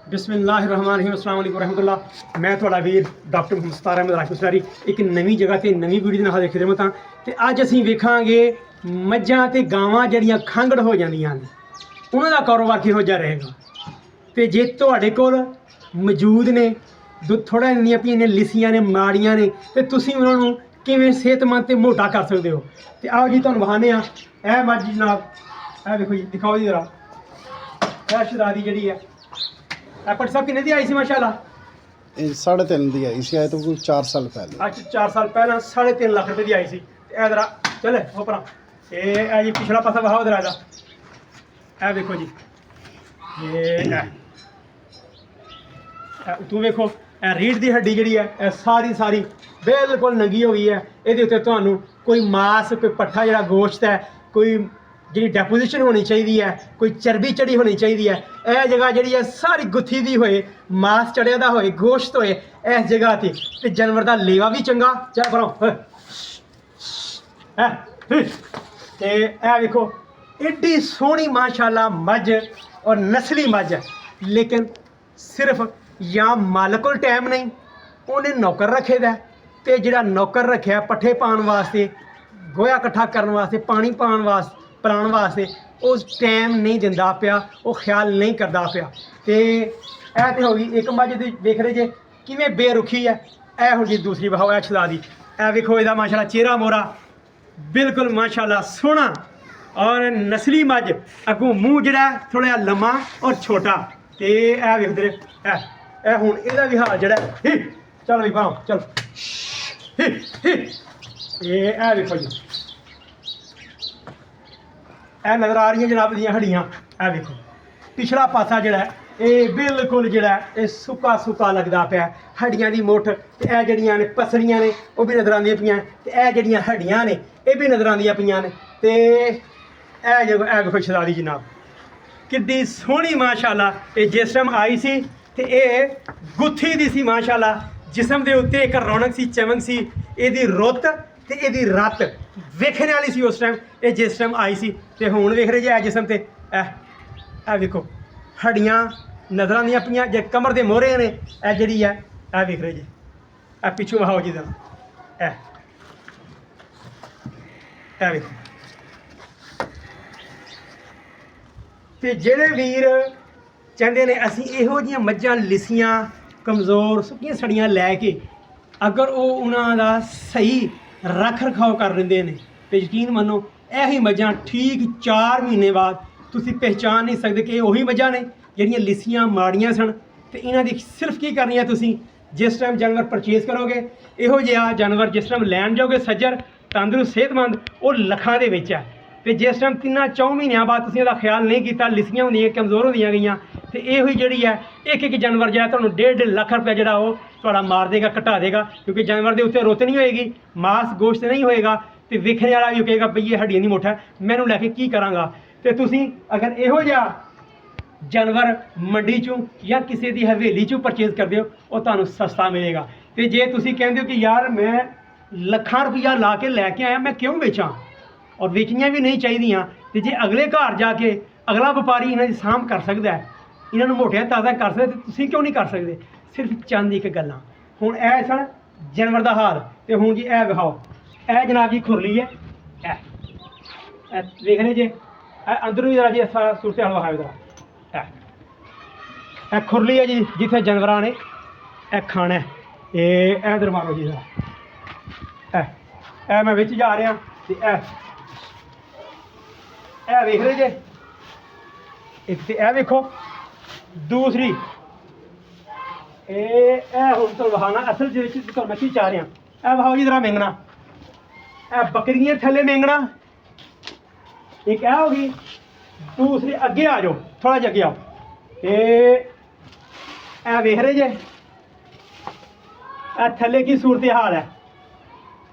बिस्मिल्लाहिर्रहमानिर्रहीम अस्सलाम वालेकुम रहमतुल्लाह। मैं थोड़ा वीर डॉक्टर मुख्तार अहमद राजपुरी एक नवीं जगह ते नवीं वीडियो ਦੇ ਨਾਲ ਹਾਜ਼ਰ ਖਿਦਮਤ ਹਾਂ ਤੇ ਅੱਜ ਅਸੀਂ ਵੇਖਾਂਗੇ ਮੱਝਾਂ ਤੇ ਗਾਵਾਂ ਜਿਹੜੀਆਂ ਖੰਗੜ ਹੋ ਜਾਂਦੀਆਂ ਨੇ ਉਹਨਾਂ ਦਾ ਕਾਰੋਬਾਰ ਕਿਹੋ ਜਿਹਾ ਰਹੇਗਾ। ਤੇ ਜੇ ਤੁਹਾਡੇ ਕੋਲ ਮੌਜੂਦ ਨੇ ਦੁੱਧ ਥੋੜਾ ਇੰਨੀਆਂ ਪਈਆਂ ਨੇ ਲਿਸੀਆਂ ਨੇ ਮਾੜੀਆਂ ਨੇ ਤੇ ਤੁਸੀਂ ਉਹਨਾਂ ਨੂੰ ਕਿਵੇਂ ਸਿਹਤਮੰਦ ਤੇ ਮੋਟਾ ਕਰ ਸਕਦੇ ਹੋ। ਤੇ ਆਓ ਜੀ ਤੁਹਾਨੂੰ ਵਿਖਾਉਂਦੇ ਆ ਇਹ ਮੱਝ ਜਨਾਬ, ਇਹ ਵੇਖੋ ਜੀ, ਦਿਖਾਓ ਜੀ ਜਰਾ ਇਹ ਸ਼ਰਾਦੀ ਜਿਹੜੀ ਹੈ एपट साहब कितने दी आई सी माशाल्लाह? 3.5 दी आई सी, आए तो कोई 4 साल पहले। अच्छा 4 साल पहले 3.5 लाख रुपए दी आई सी। ए जरा चले हो परा ए जी पिछला पासा वहां उधर आजा, ए देखो जी ये तू देखो ए रीढ़ दी हड्डी जी है ए सारी बिल्कुल नंगी हो गई है। ये उत्ते तुहानू कोई मास कोई पट्ठा जरा गोश्त है कोई जी डेपोजिशन होनी चाहिए है, कोई चर्बी चढ़ी होनी चाहिए है। यह जगह जी है सारी गुत्थी दी होए, मास चढ़िया दा होए, गोश्त होए इस जगह ते ते जानवर का लेवा भी चंगा चाहे बनाओ ते ए देखो एडी सोहनी माशाल्लाह मझ और नस्ली मझ है। लेकिन सिर्फ या मालक को टाइम नहीं, उन्हें नौकर रखे दा ते जिहड़ा नौकर रखिया पट्ठे पाने वास्ते, गोया इकट्ठा करने वास्ते, पानी पाने वास्ते, पिलाने वास्ते उस टाइम नहीं दिंदा पिया, वो ख्याल नहीं करता पिया। तो यह तो होगी एक मझ दी देख रहे जे किवें बेरुखी है। यह हो जी दूसरी बहाओ है छला दी, यह वेखो इसदा माशाल्लाह चेहरा मोहरा बिल्कुल माशाल्लाह सोहना और नस्ली मझ, अगों मूँह जिहड़ा थोड़ा जिहा लम्मा और छोटा। तो यह वेखदे ए हुण इहदा भी हाल जिहड़ा चल भी पाओ चल ये वेखो जी ਇਹ नज़र आ रही है जनाब ਦੀਆਂ ਹੱਡੀਆਂ। ਇਹ ਵੇਖੋ ਪਿਛਲਾ ਪਾਸਾ ਜਿਹੜਾ ਇਹ ਬਿਲਕੁਲ ਜਿਹੜਾ ਇਹ ਸੁੱਕਾ ਲੱਗਦਾ ਪਿਆ, ਹੱਡੀਆਂ ਦੀ ਮੁੱਠ ਤੇ ਇਹ ਜਿਹੜੀਆਂ ਨੇ ਪਸਲੀਆਂ ਨੇ ਉਹ ਵੀ ਨਜ਼ਰ ਆਉਂਦੀਆਂ ਪਈਆਂ ਤੇ ਇਹ ਜਿਹੜੀਆਂ ਹੱਡੀਆਂ ਨੇ ਇਹ ਵੀ ਨਜ਼ਰ ਆਉਂਦੀਆਂ ਪਈਆਂ ਨੇ। ਤੇ ਇਹ ਵੇਖੋ ਸ਼ਰਾਦੀ ਜਨਾਬ ਕਿੱਡੀ ਸੋਹਣੀ ਮਾਸ਼ਾਅੱਲਾ। ਇਹ ਜਿਸ ਟਾਈਮ ਆਈ ਸੀ ਤੇ ਇਹ ਗੁੱਥੀ ਦੀ ਸੀ ਮਾਸ਼ਾਅੱਲਾ, ਜਿਸਮ ਦੇ ਉੱਤੇ ਇੱਕ ਰੌਣਕ ਸੀ, ਚਮਕ ਸੀ, ਇਹਦੀ ਰੁੱਤ ਤੇ ਇਹਦੀ ਰੱਤ ਵੇਖਣ ਵਾਲੀ ਸੀ ਉਸ ਟਾਈਮ ਇਹ ਜਿਸ ਟਾਈਮ ਆਈ ਸੀ। ਤੇ ਹੁਣ ਵੇਖ ਰਹੇ ਜੇ ਇਹ ਜਿਸਮ ਤੇ ਇਹ ਵੇਖੋ ਹੱਡੀਆਂ ਨਜ਼ਰ ਆਉਂਦੀਆਂ ਪਈਆਂ ਜੇ ਕਮਰ ਦੇ ਮੋਹਰੇ ਨੇ। ਇਹ ਜਿਹੜੀ ਹੈ ਇਹ ਵੇਖ ਰਹੇ ਜੇ ਇਹ ਪਿੱਛੋਂ ਵਹਾਓ ਜੀ ਦਾ ਇਹ ਵੇਖੋ। ਤੇ ਜਿਹੜੇ ਵੀਰ ਚਾਹੁੰਦੇ ਨੇ ਅਸੀਂ ਇਹੋ ਜਿਹੀਆਂ ਮੱਝਾਂ ਲਿਸੀਆਂ ਕਮਜ਼ੋਰ ਸੁੱਕੀਆਂ ਸੜੀਆਂ ਲੈ ਕੇ ਅਗਰ ਉਹ ਉਹਨਾਂ ਦਾ ਸਹੀ ਰੱਖ ਰਖਾਓ ਕਰ ਲੈਂਦੇ ਨੇ ਤੇ ਯਕੀਨ ਮੰਨੋ ਇਹੀ ਮੱਝਾਂ ਠੀਕ 4 ਮਹੀਨੇ ਬਾਅਦ ਤੁਸੀਂ ਪਹਿਚਾਨ ਨਹੀਂ ਸਕਦੇ ਕਿ ਇਹ ਉਹੀ ਮੱਝਾਂ ਨੇ ਜਿਹੜੀਆਂ ਲਿਸੀਆਂ ਮਾੜੀਆਂ ਸਨ। ਤੇ ਇਹਨਾਂ ਦੀ ਸਿਰਫ ਕੀ ਕਰਨੀ ਹੈ, ਤੁਸੀਂ ਜਿਸ ਟਾਈਮ ਜਾਨਵਰ ਪਰਚੇਜ਼ ਕਰੋਗੇ ਇਹੋ ਜਿਹਾ ਜਾਨਵਰ ਜਿਸ ਟਾਈਮ ਲੈਣ ਜਾਓਗੇ ਸੱਜਰ ਤੰਦਰੁਸਤ ਸਿਹਤਮੰਦ ਉਹ ਲੱਖਾਂ ਦੇ ਵਿੱਚ ਹੈ। ਤੇ ਜਿਸ ਟਾਈਮ 3-4 ਮਹੀਨਿਆਂ ਬਾਅਦ ਤੁਸੀਂ ਇਹਦਾ ਖਿਆਲ ਨਹੀਂ ਕੀਤਾ, ਲਿਸੀਆਂ ਹੁੰਦੀਆਂ ਕਮਜ਼ੋਰ ਹੁੰਦੀਆਂ ਗਈਆਂ ਤੇ ਇਹੋ ਜਿਹੜੀ ਹੈ ਇੱਕ ਜਾਨਵਰ ਜਿਹੜਾ ਤੁਹਾਨੂੰ 1.5 ਲੱਖ ਰੁਪਏ ਜਿਹੜਾ ਉਹ ਤੁਹਾਡਾ ਮਾਰ ਦੇਗਾ, ਘਟਾ ਦੇਗਾ। ਕਿਉਂਕਿ ਜਾਨਵਰ ਦੇ ਉੱਤੇ ਰੁੱਤ ਨਹੀਂ ਹੋਏਗੀ, ਮਾਸ ਗੋਸ਼ਤ ਨਹੀਂ ਹੋਏਗਾ ਤੇ ਵੇਖਣ ਵਾਲਾ ਵੀ ਕਹੇਗਾ ਬਈ ਇਹ ਹੱਡੀਆਂ ਦੀ ਮੁੱਠ ਹੈ, ਮੈਨੂੰ ਲੈ ਕੇ ਕੀ ਕਰਾਂਗਾ। ਤੇ ਤੁਸੀਂ ਅਗਰ ਇਹੋ ਜਿਹਾ ਜਾਨਵਰ ਮੰਡੀ ਚੋਂ ਜਾਂ ਕਿਸੇ ਦੀ ਹਵੇਲੀ ਚੋਂ ਪਰਚੇਜ਼ ਕਰਦੇ ਹੋ ਉਹ ਤੁਹਾਨੂੰ ਸਸਤਾ ਮਿਲੇਗਾ। ਤੇ ਜੇ ਤੁਸੀਂ ਕਹਿੰਦੇ ਹੋ ਕਿ ਯਾਰ ਮੈਂ ਲੱਖਾਂ ਰੁਪਈਆ ਲਾ ਕੇ ਲੈ ਕੇ ਆਇਆ, ਮੈਂ ਕਿਉਂ ਵੇਚਾਂ, ਔਰ ਵੇਚਣੀਆਂ ਵੀ ਨਹੀਂ ਚਾਹੀਦੀਆਂ। ਤੇ ਜੇ ਅਗਲੇ ਘਰ ਜਾ ਕੇ ਅਗਲਾ ਵਪਾਰੀ ਇਹਨਾਂ ਦੀ ਸਾਂਭ ਕਰ ਸਕਦਾ ਹੈ, ਇਹਨਾਂ ਨੂੰ ਮੋਟਿਆਂ ਤਾਜ਼ਾ ਕਰ ਸਕਦਾ, ਤੇ ਤੁਸੀਂ ਕਿਉਂ ਨਹੀਂ ਕਰ ਸਕਦੇ। ਸਿਰਫ ਚੰਦ ਇੱਕ ਗੱਲਾਂ। ਹੁਣ ਇਹ ਸਨ ਜਾਨਵਰ ਦਾ ਹਾਲ। ਤੇ ਹੁਣ ਜੀ ਇਹ ਵਿਖਾਓ ਇਹ ਜਨਾਬ ਜੀ ਖੁਰਲੀ ਹੈ, ਇਹ ਵੇਖ ਰਹੇ ਜੇ ਇਹ ਅੰਦਰੋਂ ਵੀ ਜਰਾ ਜੀ ਸਾਰਾ ਸੂਰਤ ਹਾਲ ਵਿਖਾਓ ਜਰਾ। ਇਹ ਖੁਰਲੀ ਹੈ ਜੀ ਜਿੱਥੇ ਜਾਨਵਰਾਂ ਨੇ ਇਹ ਖਾਣਾ। ਇਹ ਇਧਰ ਮਾਰੋ ਜੀ ਇਹ ਮੈਂ ਵਿੱਚ ਜਾ ਰਿਹਾ ਤੇ ਇਹ ਵੇਖ ਰਹੇ ਜੇ ਇੱਕ ਤੇ ਇਹ ਵੇਖੋ ਦੂਸਰੀ ਇਹ ਹੁਣ ਤੋਂ ਵਹਾਣਾ ਅਸਲ ਦੇ ਵਿੱਚ ਤੁਹਾਨੂੰ ਮੈਂ ਕੀ ਚਾਹ ਰਿਹਾ। ਇਹ ਵਹਾਓ ਜੀ ਜਰਾ ਮੇਂਗਣਾ, ਇਹ ਬੱਕਰੀਆਂ ਥੱਲੇ ਮੇਂਗਣਾ ਇੱਕ ਇਹ ਹੋ ਗਈ। ਦੂਸਰੀ ਅੱਗੇ ਆ ਜਾਓ, ਥੋੜਾ ਜਿਹਾ ਅੱਗੇ ਆਓ। ਇਹ ਵੇਖ ਰਹੇ ਜੇ ਇਹ ਥੱਲੇ ਕੀ ਸੂਰਤ ਹਾਲ ਹੈ।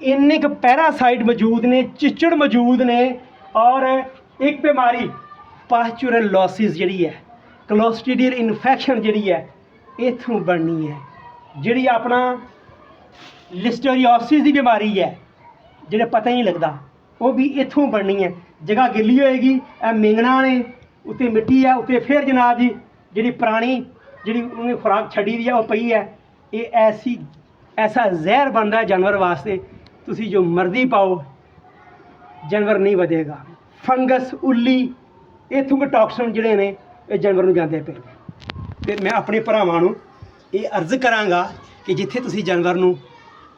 ਇੰਨੇ ਕੁ ਪੈਰਾਸਾਈਟ ਮੌਜੂਦ ਨੇ, ਚਿੱਚੜ ਮੌਜੂਦ ਨੇ ਔਰ ਇੱਕ ਬਿਮਾਰੀ ਪਾਸਚੁਰਲੋਸਿਸ ਜਿਹੜੀ ਹੈ, ਕਲੋਸਟ੍ਰੀਡੀਅਲ ਇਨਫੈਕਸ਼ਨ ਜਿਹੜੀ ਹੈ ਇੱਥੋਂ ਬਣਨੀ ਹੈ। ਜਿਹੜੀ ਆਪਣਾ ਲਿਸਟਰੀਓਸਿਸ ਦੀ ਬਿਮਾਰੀ ਹੈ ਜਿਹੜੇ ਪਤਾ ਹੀ ਨਹੀਂ ਲੱਗਦਾ ਉਹ ਵੀ ਇੱਥੋਂ ਬਣਨੀ ਹੈ। ਜਗ੍ਹਾ ਗਿੱਲੀ ਹੋਏਗੀ, ਇਹ ਮੇਂਗਣਾ ਨੇ ਉੱਤੇ ਮਿੱਟੀ ਹੈ, ਉੱਤੇ ਫਿਰ ਜਨਾਬ ਜੀ ਜਿਹੜੀ ਪੁਰਾਣੀ ਜਿਹੜੀ ਉਹਨੇ ਖੁਰਾਕ ਛੱਡੀ ਦੀ ਆ ਉਹ ਪਈ ਹੈ। ਇਹ ਐਸਾ ਜ਼ਹਿਰ ਬਣਦਾ ਹੈ ਜਾਨਵਰ ਵਾਸਤੇ, ਤੁਸੀਂ ਜੋ ਮਰਜ਼ੀ ਪਾਓ ਜਾਨਵਰ ਨਹੀਂ ਵਧੇਗਾ। ਫੰਗਸ, ਉੱਲੀ, ਇੱਥੋਂ ਦੇ ਟੌਕਸਨ ਜਿਹੜੇ ਨੇ ਇਹ ਜਾਨਵਰ ਨੂੰ ਜਾਂਦੇ ਪਏ ਨੇ। ਅਤੇ ਮੈਂ ਆਪਣੇ ਭਰਾਵਾਂ ਨੂੰ ਇਹ ਅਰਜ਼ ਕਰਾਂਗਾ ਕਿ ਜਿੱਥੇ ਤੁਸੀਂ ਜਾਨਵਰ ਨੂੰ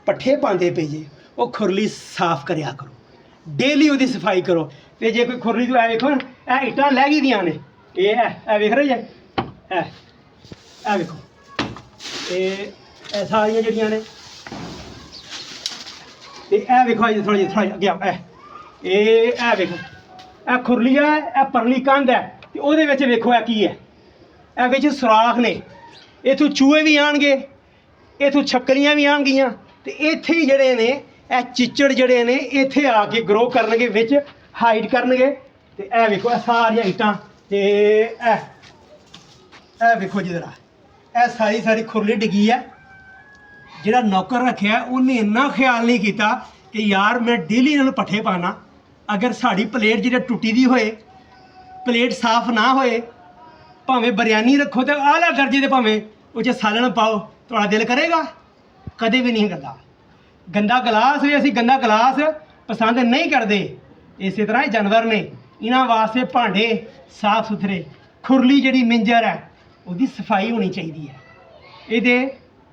ਪੱਠੇ ਪਾਉਂਦੇ ਪਏ ਜੇ ਉਹ ਖੁਰਲੀ ਸਾਫ਼ ਕਰਿਆ ਕਰੋ, ਡੇਲੀ ਉਹਦੀ ਸਫਾਈ ਕਰੋ। ਅਤੇ ਜੇ ਕੋਈ ਖੁਰਲੀ ਤੋਂ ਵੇਖੋ ਨਾ, ਇਹ ਇੱਟਾਂ ਲੈ ਗਈ ਦੀਆਂ ਨੇ, ਇਹ ਵੇਖ ਰਹੇ ਜੇ, ਇਹ ਵੇਖੋ, ਇਹ ਸਾਰੀਆਂ ਜਿਹੜੀਆਂ ਨੇ, ਅਤੇ ਇਹ ਵੇਖੋ ਜੀ ਥੋੜ੍ਹਾ ਜਿਹਾ ਅੱਗੇ ਆ, ਇਹ ਵੇਖੋ, ਇਹ ਖੁਰਲੀ ਹੈ, ਇਹ ਪਰਲੀ ਕੰਧ ਹੈ, ਅਤੇ ਉਹਦੇ ਵਿੱਚ ਵੇਖੋ ਇਹ ਕੀ ਹੈ, ਇਹ ਵਿੱਚ ਸੁਰਾਖ ਨੇ, ਇੱਥੋਂ ਚੂਹੇ ਵੀ ਆਉਣਗੇ, ਇੱਥੋਂ ਛੱਕਲੀਆਂ ਵੀ ਆਉਣਗੀਆਂ, ਅਤੇ ਇੱਥੇ ਹੀ ਜਿਹੜੇ ਨੇ ਇਹ ਚਿੱਚੜ ਜਿਹੜੇ ਨੇ ਇੱਥੇ ਆ ਕੇ ਗਰੋ ਕਰਨਗੇ, ਵਿੱਚ ਹਾਈਡ ਕਰਨਗੇ। ਅਤੇ ਇਹ ਵੇਖੋ ਇਹ ਸਾਰੀਆਂ ਇੱਟਾਂ, ਅਤੇ ਇਹ ਵੇਖੋ ਜੀ ਜ਼ਰਾ, ਇਹ ਸਾਰੀ ਖੁਰਲੀ ਡਿੱਗੀ ਹੈ। ਜਿਹੜਾ ਨੌਕਰ ਰੱਖਿਆ ਉਹਨੇ ਇੰਨਾ ਖਿਆਲ ਨਹੀਂ ਕੀਤਾ ਕਿ ਯਾਰ ਮੈਂ ਡੇਲੀ ਇਹਨਾਂ ਨੂੰ ਪੱਠੇ ਪਾਣਾ। ਅਗਰ ਸਾਡੀ ਪਲੇਟ ਜਿਹੜੀ ਟੁੱਟੀ ਦੀ ਹੋਏ, ਪਲੇਟ ਸਾਫ਼ ਨਾ ਹੋਏ, ਭਾਵੇਂ ਬਿਰਯਾਨੀ ਰੱਖੋ ਤਾਂ ਆਲਾ ਦਰਜੇ ਦੇ ਭਾਵੇਂ ਉਹ 'ਚ ਸਾਲਣ ਪਾਓ, ਤੁਹਾਡਾ ਦਿਲ ਕਰੇਗਾ? ਕਦੇ ਵੀ ਨਹੀਂ ਕਰਦਾ। ਗੰਦਾ ਗਲਾਸ ਵੀ ਅਸੀਂ ਗੰਦਾ ਗਲਾਸ ਪਸੰਦ ਨਹੀਂ ਕਰਦੇ। ਇਸੇ ਤਰ੍ਹਾਂ ਇਹ ਜਾਨਵਰ ਨੇ, ਇਹਨਾਂ ਵਾਸਤੇ ਭਾਂਡੇ ਸਾਫ਼ ਸੁਥਰੇ, ਖੁਰਲੀ ਜਿਹੜੀ ਮਿੰਜਰ ਹੈ ਉਹਦੀ ਸਫਾਈ ਹੋਣੀ ਚਾਹੀਦੀ ਹੈ। ਇਹਦੇ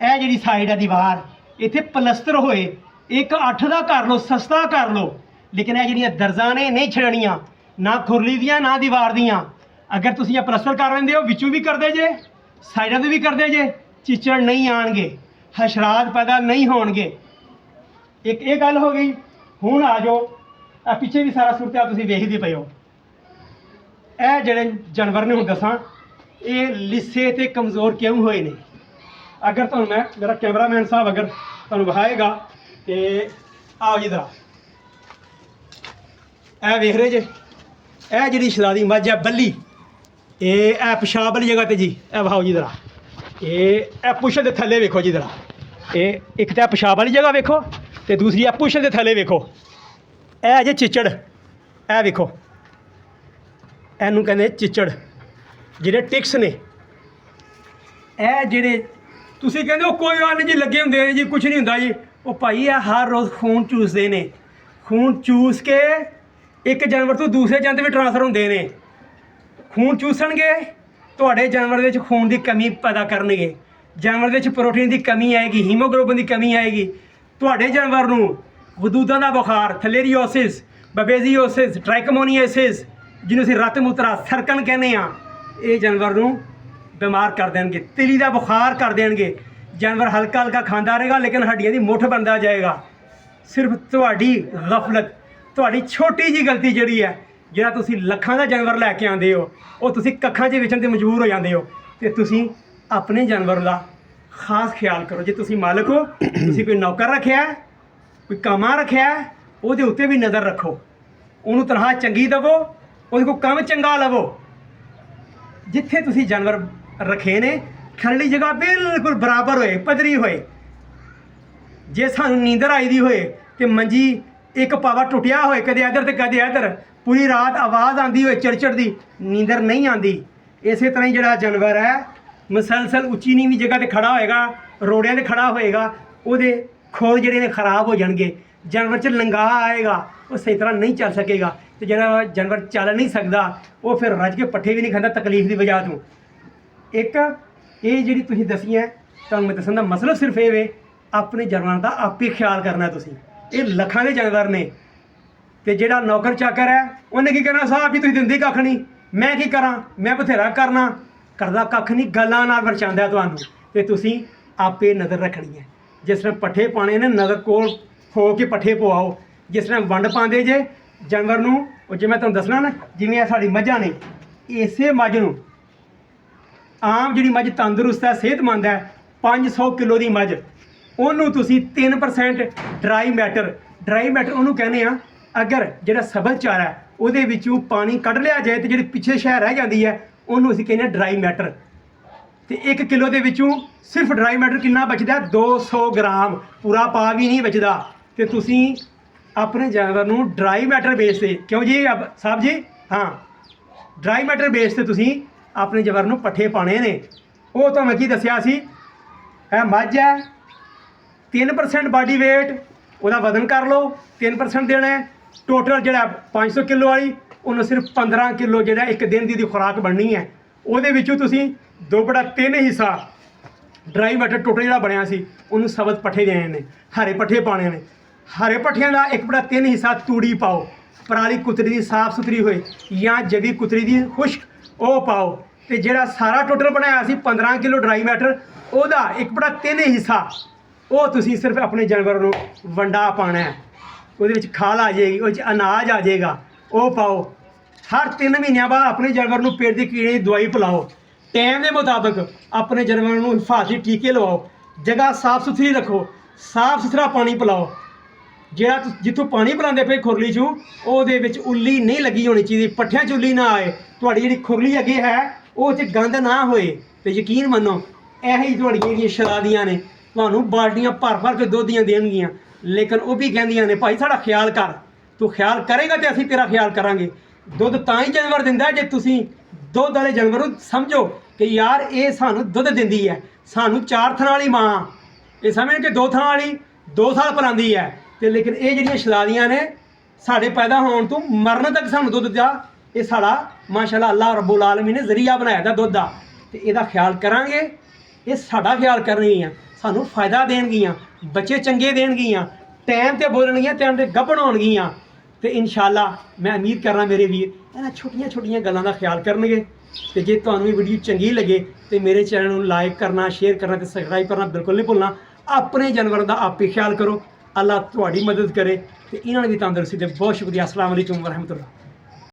ਇਹ ਜਿਹੜੀ ਸਾਈਡ ਹੈ ਦੀਵਾਰ, ਇੱਥੇ ਪਲਸਤਰ ਹੋਏ, ਇੱਕ 8 ਦਾ ਕਰ ਲਓ, ਸਸਤਾ ਕਰ ਲਓ, ਲੇਕਿਨ ਇਹ ਜਿਹੜੀਆਂ ਦਰਜ਼ਾਂ ਨੇ ਨਹੀਂ ਛੱਡਣੀਆਂ, ਨਾ ਖੁਰਲੀ ਦੀਆਂ ਨਾ ਦੀਵਾਰ ਦੀਆਂ। ਅਗਰ ਤੁਸੀਂ ਇਹ ਪਲਸਤਰ ਕਰ ਲੈਂਦੇ ਹੋ, ਵਿੱਚੋਂ ਵੀ ਕਰਦੇ ਜੇ, ਸਾਈਡਾਂ ਤੋਂ ਵੀ ਕਰਦੇ ਜੇ, ਚਿੱਚੜ ਨਹੀਂ ਆਉਣਗੇ, ਹਸ਼ਰਾਤ ਪੈਦਾ ਨਹੀਂ ਹੋਣਗੇ। ਇੱਕ ਇਹ ਗੱਲ ਹੋ ਗਈ। ਹੁਣ ਆ ਜਾਓ, ਇਹ ਪਿੱਛੇ ਵੀ ਸਾਰਾ ਸੂਰਤ ਤੁਸੀਂ ਵੇਖਦੇ ਪਏ ਹੋ। ਇਹ ਜਿਹੜੇ ਜਾਨਵਰ ਨੇ ਹੁਣ ਦੱਸਾਂ, ਇਹ ਲਿੱਸੇ ਅਤੇ ਕਮਜ਼ੋਰ ਕਿਉਂ ਹੋਏ ਨੇ। ਅਗਰ ਤੁਹਾਨੂੰ ਮੇਰਾ ਕੈਮਰਾਮੈਨ ਸਾਹਿਬ ਅਗਰ ਤੁਹਾਨੂੰ ਵਿਖਾਏਗਾ, ਤੇ ਆਓ ਜੀ ਜ਼ਰਾ, ਇਹ ਵੇਖ ਰਹੇ ਜੇ, ਇਹ ਜਿਹੜੀ ਸ਼ਰਾਦੀ ਮੱਝ ਹੈ ਬੱਲੀ, ਇਹ ਪਿਸ਼ਾਬ ਵਾਲੀ ਜਗ੍ਹਾ 'ਤੇ ਜੀ, ਇਹ ਵਿਖਾਓ ਜੀ ਜ਼ਰਾ, ਇਹ ਪੁੱਛਲ ਦੇ ਥੱਲੇ ਵੇਖੋ ਜੀ ਜ਼ਰਾ, ਇਹ ਇੱਕ ਤਾਂ ਪਿਸ਼ਾਬ ਵਾਲੀ ਜਗ੍ਹਾ ਵੇਖੋ, ਅਤੇ ਦੂਸਰੀ ਇਹ ਪੁੱਛਲ ਦੇ ਥੱਲੇ ਵੇਖੋ, ਇਹ ਜੇ ਚਿੱਚੜ, ਇਹ ਵੇਖੋ, ਇਹਨੂੰ ਕਹਿੰਦੇ ਚਿੱਚੜ, ਜਿਹੜੇ ਟਿਕਸ ਨੇ। ਇਹ ਜਿਹੜੇ ਤੁਸੀਂ ਕਹਿੰਦੇ ਹੋ ਕੋਈ ਗੱਲ ਨਹੀਂ ਜੀ, ਲੱਗੇ ਹੁੰਦੇ ਨੇ ਜੀ, ਕੁਛ ਨਹੀਂ ਹੁੰਦਾ ਜੀ, ਉਹ ਭਾਈ ਇਹ ਹਰ ਰੋਜ਼ ਖੂਨ ਚੂਸਦੇ ਨੇ। ਖੂਨ ਚੂਸ ਕੇ ਇੱਕ ਜਾਨਵਰ ਤੋਂ ਦੂਸਰੇ ਜਾਨਵਰ ਵਿੱਚ ਟ੍ਰਾਂਸਫਰ ਹੁੰਦੇ ਨੇ। ਖੂਨ ਚੂਸਣਗੇ, ਤੁਹਾਡੇ ਜਾਨਵਰ ਦੇ ਵਿੱਚ ਖੂਨ ਦੀ ਕਮੀ ਪੈਦਾ ਕਰਨਗੇ, ਜਾਨਵਰ ਦੇ ਵਿੱਚ ਪ੍ਰੋਟੀਨ ਦੀ ਕਮੀ ਆਏਗੀ, ਹੀਮੋਗਲੋਬਿਨ ਦੀ ਕਮੀ ਆਏਗੀ। ਤੁਹਾਡੇ ਜਾਨਵਰ ਨੂੰ ਵਦੂਦਾਂ ਦਾ ਬੁਖਾਰ, ਥਲੇਰੀਓਸਿਸ, ਬਬੇਜ਼ੀਓਸਿਸ, ਟ੍ਰਾਈਕੋਮੋਨੀਆਸਿਸ, ਜਿਹਨੂੰ ਅਸੀਂ ਰੱਤ ਮੂਤਰਾ ਸਰਕਨ ਕਹਿੰਦੇ ਹਾਂ, ਇਹ ਜਾਨਵਰ ਨੂੰ ਬਿਮਾਰ ਕਰ ਦੇਣਗੇ। ਤਿਲੀ ਦਾ ਬੁਖਾਰ ਕਰ ਦੇਣਗੇ। ਜਾਨਵਰ ਹਲਕਾ ਹਲਕਾ ਖਾਂਦਾ ਰਹੇਗਾ, ਲੇਕਿਨ ਹੱਡੀਆਂ ਦੀ ਮੁੱਠ ਬਣਦਾ ਜਾਏਗਾ। ਸਿਰਫ ਤੁਹਾਡੀ ਗਫਲਤ, ਤੁਹਾਡੀ ਛੋਟੀ ਜਿਹੀ ਗਲਤੀ ਜਿਹੜੀ ਹੈ, ਜਿਹੜਾ ਤੁਸੀਂ ਲੱਖਾਂ ਦਾ ਜਾਨਵਰ ਲੈ ਕੇ ਆਉਂਦੇ ਹੋ, ਉਹ ਤੁਸੀਂ ਕੱਖਾਂ 'ਚ ਵੇਚਣ 'ਤੇ ਮਜਬੂਰ ਹੋ ਜਾਂਦੇ ਹੋ। ਅਤੇ ਤੁਸੀਂ ਆਪਣੇ ਜਾਨਵਰ ਦਾ ਖਾਸ ਖਿਆਲ ਕਰੋ। ਜੇ ਤੁਸੀਂ ਮਾਲਕ ਹੋ, ਤੁਸੀਂ ਕੋਈ ਨੌਕਰ ਰੱਖਿਆ, ਕੋਈ ਕਾਮਾ ਰੱਖਿਆ, ਉਹਦੇ ਉੱਤੇ ਵੀ ਨਜ਼ਰ ਰੱਖੋ। ਉਹਨੂੰ ਤਨਖਾਹ ਚੰਗੀ ਦੇਵੋ, ਉਹਦੇ ਕੋਲ ਕੰਮ ਚੰਗਾ ਲਵੋ। ਜਿੱਥੇ ਤੁਸੀਂ ਜਾਨਵਰ ਰੱਖੇ ਨੇ, ਖਰੜੀ ਜਗ੍ਹਾ ਬਿਲਕੁਲ ਬਰਾਬਰ ਹੋਏ, ਪੱਧਰੀ ਹੋਏ। ਜੇ ਸਾਨੂੰ ਨੀਂਦਰ ਆਈ ਦੀ ਹੋਏ ਅਤੇ ਮੰਜੀ ਇੱਕ ਪਾਵਾ ਟੁੱਟਿਆ ਹੋਏ, ਕਦੇ ਇੱਧਰ ਅਤੇ ਕਦੇ ਇੱਧਰ, ਪੂਰੀ ਰਾਤ ਆਵਾਜ਼ ਆਉਂਦੀ ਹੋਏ ਚਿੜਚਿੜ ਦੀ, ਨੀਂਦਰ ਨਹੀਂ ਆਉਂਦੀ। ਇਸੇ ਤਰ੍ਹਾਂ ਹੀ ਜਿਹੜਾ ਜਾਨਵਰ ਹੈ, ਮੁਸਲਸਲ ਉੱਚੀ ਨੀਵੀਂ ਜਗ੍ਹਾ 'ਤੇ ਖੜ੍ਹਾ ਹੋਏਗਾ, ਰੋੜਿਆਂ 'ਤੇ ਖੜ੍ਹਾ ਹੋਏਗਾ, ਉਹਦੇ ਖੋਲ ਜਿਹੜੇ ਨੇ ਖਰਾਬ ਹੋ ਜਾਣਗੇ। ਜਾਨਵਰ 'ਚ ਲੰਗਾਹ ਆਏਗਾ, ਉਹ ਸਹੀ ਤਰ੍ਹਾਂ ਨਹੀਂ ਚੱਲ ਸਕੇਗਾ। ਅਤੇ ਜਿਹੜਾ ਜਾਨਵਰ ਚੱਲ ਨਹੀਂ ਸਕਦਾ, ਉਹ ਫਿਰ ਰੱਜ ਕੇ ਪੱਠੇ ਵੀ ਨਹੀਂ ਖਾਂਦਾ ਤਕਲੀਫ ਦੀ ਵਜ੍ਹਾ ਤੋਂ। ਇੱਕ ਇਹ ਜਿਹੜੀ ਤੁਸੀਂ ਦੱਸੀ ਹੈ, ਤੁਹਾਨੂੰ ਮੈਂ ਦੱਸਣ ਦਾ ਮਤਲਬ ਸਿਰਫ ਇਹ ਵੇ, ਆਪਣੇ ਜਾਨਵਰਾਂ ਦਾ ਆਪੇ ਖਿਆਲ ਕਰਨਾ ਤੁਸੀਂ। ਇਹ ਲੱਖਾਂ ਦੇ ਜਾਨਵਰ ਨੇ, ਅਤੇ ਜਿਹੜਾ ਨੌਕਰ ਚਾਕਰ ਹੈ, ਉਹਨੇ ਕੀ ਕਰਨਾ, ਸਾਹਿਬ ਜੀ ਤੁਸੀਂ ਦਿੰਦੇ ਕੱਖ ਨਹੀਂ, ਮੈਂ ਕੀ ਕਰਾਂ, ਮੈਂ ਬਥੇਰਾ ਕਰਦਾ ਕੱਖ ਨਹੀਂ, ਗੱਲਾਂ ਨਾਲ ਵਰਚਾਉਂਦਾ ਤੁਹਾਨੂੰ। ਅਤੇ ਤੁਸੀਂ ਆਪੇ ਨਜ਼ਰ ਰੱਖਣੀ ਹੈ। ਜਿਸ ਤਰ੍ਹਾਂ ਪੱਠੇ ਪਾਣੇ ਨੇ, ਨਜ਼ਰ ਕੋਲ ਹੋ ਕੇ ਪੱਠੇ ਪਵਾਓ। ਜਿਸ ਤਰ੍ਹਾਂ ਵੰਡ ਪਾਉਂਦੇ ਜੇ ਜਾਨਵਰ ਨੂੰ, ਉਹ ਜੇ ਮੈਂ ਤੁਹਾਨੂੰ ਦੱਸਣਾ ਨਾ, ਜਿਵੇਂ ਇਹ ਸਾਡੀ ਮੱਝਾਂ ਨੇ, ਇਸੇ ਮੱਝ ਨੂੰ, ਆਮ ਜਿਹੜੀ ਮੱਝ ਤੰਦਰੁਸਤ ਹੈ, ਸਿਹਤਮੰਦ ਹੈ, 500 ਕਿਲੋ ਦੀ ਮੱਝ, ਉਹਨੂੰ ਤੁਸੀਂ 3% ਡਰਾਈ ਮੈਟਰ ਉਹਨੂੰ ਕਹਿੰਦੇ ਆ। ਅਗਰ ਜਿਹੜਾ ਸਬਜ਼ ਚਾਰਾ ਹੈ, ਉਹਦੇ ਵਿੱਚੋਂ ਪਾਣੀ ਕੱਢ ਲਿਆ ਜਾਏ, ਅਤੇ ਜਿਹੜੀ ਪਿੱਛੇ ਸ਼ਹਿ ਰਹਿ ਜਾਂਦੀ ਹੈ, ਉਹਨੂੰ ਅਸੀਂ ਕਹਿੰਦੇ ਹਾਂ ਡਰਾਈ ਮੈਟਰ। ਅਤੇ 1 ਕਿਲੋ ਦੇ ਵਿੱਚੋਂ ਸਿਰਫ ਡਰਾਈ ਮੈਟਰ ਕਿੰਨਾ ਬਚਦਾ, 200 ਗ੍ਰਾਮ, ਪੂਰਾ ਪਾ ਵੀ ਨਹੀਂ ਬਚਦਾ। ਅਤੇ ਤੁਸੀਂ ਆਪਣੇ ਜਾਨਵਰ ਨੂੰ ਡਰਾਈ ਮੈਟਰ ਬੇਸ 'ਤੇ, ਕਿਉਂ ਜੀ ਸਾਹਿਬ ਜੀ, ਹਾਂ, ਡਰਾਈ ਮੈਟਰ ਬੇਸ 'ਤੇ ਤੁਸੀਂ ਆਪਣੇ ਜਾਨਵਰ ਨੂੰ ਪੱਠੇ ਪਾਣੇ ਨੇ। ਉਹ ਤਾਂ ਮੈਂ ਕੀ ਦੱਸਿਆ ਸੀ, ਇਹ ਮੱਝ ਹੈ 3% ਬਾਡੀ weight ਉਹਦਾ ਵਜ਼ਨ ਕਰ ਲਓ, 3% ਦੇਣਾ ਹੈ। ਟੋਟਲ ਜਿਹੜਾ 500 ਕਿਲੋ ਵਾਲੀ ਉਹਨੂੰ ਸਿਰਫ 15 ਕਿਲੋ ਜਿਹੜਾ ਇੱਕ ਦਿਨ ਦੀ ਖੁਰਾਕ ਬਣਨੀ ਹੈ। ਉਹਦੇ ਵਿੱਚੋਂ ਤੁਸੀਂ 2/3 ਹਿੱਸਾ ਡਰਾਈ ਮੈਟਰ ਟੋਟਲ ਜਿਹੜਾ ਬਣਿਆ ਸੀ ਉਹਨੂੰ ਸਬਜ਼ ਪੱਠੇ ਦੇਣੇ ਨੇ, ਹਰੇ ਪੱਠੇ ਪਾਣੇ ਨੇ। ਹਰੇ ਪੱਠਿਆਂ ਦਾ 1/3 ਹਿੱਸਾ ਤੂੜੀ ਪਾਓ, ਪਰਾਲੀ ਕੁਤਰੀ ਦੀ ਸਾਫ਼ ਸੁਥਰੀ ਹੋਏ ਜਾਂ ਜਵੀ ਕੁਤਰੀ ਦੀ ਖੁਸ਼ਕ ਉਹ ਪਾਓ। ਤੇ ਜਿਹੜਾ ਸਾਰਾ ਟੋਟਲ ਬਣਾਇਆ ਸੀ 15 ਕਿਲੋ ਡਰਾਈ ਮੈਟਰ, ਉਹਦਾ 1/3 ਹਿੱਸਾ ਉਹ ਤੁਸੀਂ ਸਿਰਫ ਆਪਣੇ ਜਾਨਵਰ ਨੂੰ ਵੰਡਾ ਪਾਉਣਾ ਹੈ। ਉਹਦੇ ਵਿੱਚ ਖਾਲ ਆ ਜਾਏਗੀ, ਉਹਦੇ 'ਚ ਅਨਾਜ ਆ ਜਾਏਗਾ, ਉਹ ਪਾਓ। ਹਰ 3 ਮਹੀਨਿਆਂ ਬਾਅਦ ਆਪਣੇ ਜਾਨਵਰ ਨੂੰ ਪੇਟ ਦੀ ਕੀੜੇ ਦੀ ਦਵਾਈ ਪਿਲਾਓ। ਟਾਈਮ ਦੇ ਮੁਤਾਬਕ ਆਪਣੇ ਜਾਨਵਰ ਨੂੰ ਹਿਫਾਜ਼ਤੀ ਟੀਕੇ ਲਵਾਓ। ਜਗ੍ਹਾ ਸਾਫ਼ ਸੁਥਰੀ ਰੱਖੋ, ਸਾਫ਼ ਸੁਥਰਾ ਪਾਣੀ ਪਿਲਾਓ। ਜਿਹੜਾ ਜਿੱਥੋਂ ਪਾਣੀ ਪਿਲਾਉਂਦੇ ਪਏ ਖੁਰਲੀ 'ਚੋਂ ਉਹਦੇ ਵਿੱਚ ਉੱਲੀ ਨਹੀਂ ਲੱਗੀ ਹੋਣੀ ਚਾਹੀਦੀ, ਪੱਠਿਆਂ 'ਚ ਉੱਲੀ ਨਾ ਆਏ। ਤੁਹਾਡੀ ਜਿਹੜੀ ਖੁਰਲੀ ਅੱਗੇ ਹੈ ਉਹ 'ਚ ਗੰਦ ਨਾ ਹੋਏ। ਤੇ ਯਕੀਨ ਮੰਨੋ ਇਹੀ ਤੁਹਾਡੀਆਂ ਜਿਹੜੀਆਂ ਸ਼ਰਾਦੀਆਂ ਨੇ ਤੁਹਾਨੂੰ ਬਾਲਟੀਆਂ ਭਰ ਭਰ ਕੇ ਦੁੱਧ ਦੀਆਂ ਦੇਣਗੀਆਂ, ਲੇਕਿਨ ਉਹ ਵੀ ਕਹਿੰਦੀਆਂ ਨੇ ਭਾਈ ਸਾਡਾ ਖਿਆਲ ਕਰ। ਤੂੰ ਖਿਆਲ ਕਰੇਗਾ ਤੇ ਅਸੀਂ ਤੇਰਾ ਖਿਆਲ ਕਰਾਂਗੇ। ਦੁੱਧ ਤਾਂ ਹੀ ਜਾਨਵਰ ਦਿੰਦਾ ਜੇ ਤੁਸੀਂ ਦੁੱਧ ਵਾਲੇ ਜਾਨਵਰ ਨੂੰ ਸਮਝੋ ਕਿ ਯਾਰ ਇਹ ਸਾਨੂੰ ਦੁੱਧ ਦਿੰਦੀ ਹੈ। ਸਾਨੂੰ 4 ਥਣਾਂ ਵਾਲੀ ਮਾਂ, ਇਹ ਸਮਝ ਕਿ 2 ਥਣਾਂ ਵਾਲੀ 2 ਸਾਲ ਪਲਾਉਂਦੀ ਹੈ। ਤੇ ਲੇਕਿਨ ਇਹ ਜਿਹੜੀਆਂ ਸ਼ਰਾਦੀਆਂ ਨੇ ਸਾਡੇ ਪੈਦਾ ਹੋਣ ਤੋਂ ਮਰਨ ਤੱਕ ਸਾਨੂੰ ਦੁੱਧ ਦਾ ਇਹ ਸਾਡਾ ਮਾਸ਼ਾਅੱਲਾ ਅੱਲਾਹ ਰੱਬੁਲ ਆਲਮੀਨ ਨੇ ਜ਼ਰੀਆ ਬਣਾਇਆ ਦਾ ਦੁੱਧ ਦਾ। ਤੇ ਇਹਦਾ ਖਿਆਲ ਕਰਾਂਗੇ, ਇਹ ਸਾਡਾ ਖਿਆਲ ਕਰਨਗੀਆਂ, ਸਾਨੂੰ ਫਾਇਦਾ ਦੇਣਗੀਆਂ, ਬੱਚੇ ਚੰਗੇ ਦੇਣਗੀਆਂ, ਟਾਈਮ ਤੇ ਬੋਲਣਗੀਆਂ, ਟਾਈਮ ਤੇ ਗੱਭਣ ਹੋਣਗੀਆਂ। ਤੇ ਇਨਸ਼ਾਅੱਲਾ ਮੈਂ ਉਮੀਦ ਕਰਨਾ ਮੇਰੇ ਵੀਰ ਇਹਨਾਂ ਛੋਟੀਆਂ ਛੋਟੀਆਂ ਗੱਲਾਂ ਦਾ ਖਿਆਲ ਕਰਨਗੇ। ਤੇ ਜੇ ਤੁਹਾਨੂੰ ਇਹ ਵੀਡੀਓ ਚੰਗੀ ਲੱਗੇ ਤੇ ਮੇਰੇ ਚੈਨਲ ਨੂੰ ਲਾਈਕ ਕਰਨਾ, ਸ਼ੇਅਰ ਕਰਨਾ ਤੇ ਸਬਸਕ੍ਰਾਈਬ ਕਰਨਾ ਬਿਲਕੁਲ ਨਹੀਂ ਭੁੱਲਣਾ। ਆਪਣੇ ਜਾਨਵਰਾਂ ਦਾ ਆਪੇ ਖਿਆਲ ਕਰੋ। ਅੱਲਾਹ ਤੁਹਾਡੀ ਮਦਦ ਕਰੇ ਤੇ ਇਹਨਾਂ ਨੂੰ ਵੀ ਤੰਦਰੁਸਤੀ ਦੇ। ਬਹੁਤ ਸ਼ੁਕਰੀਆ। ਅਸਲਾਮ ਅਲੈਕੁਮ ਵਰਹਿਮਤੁਲਾਹ।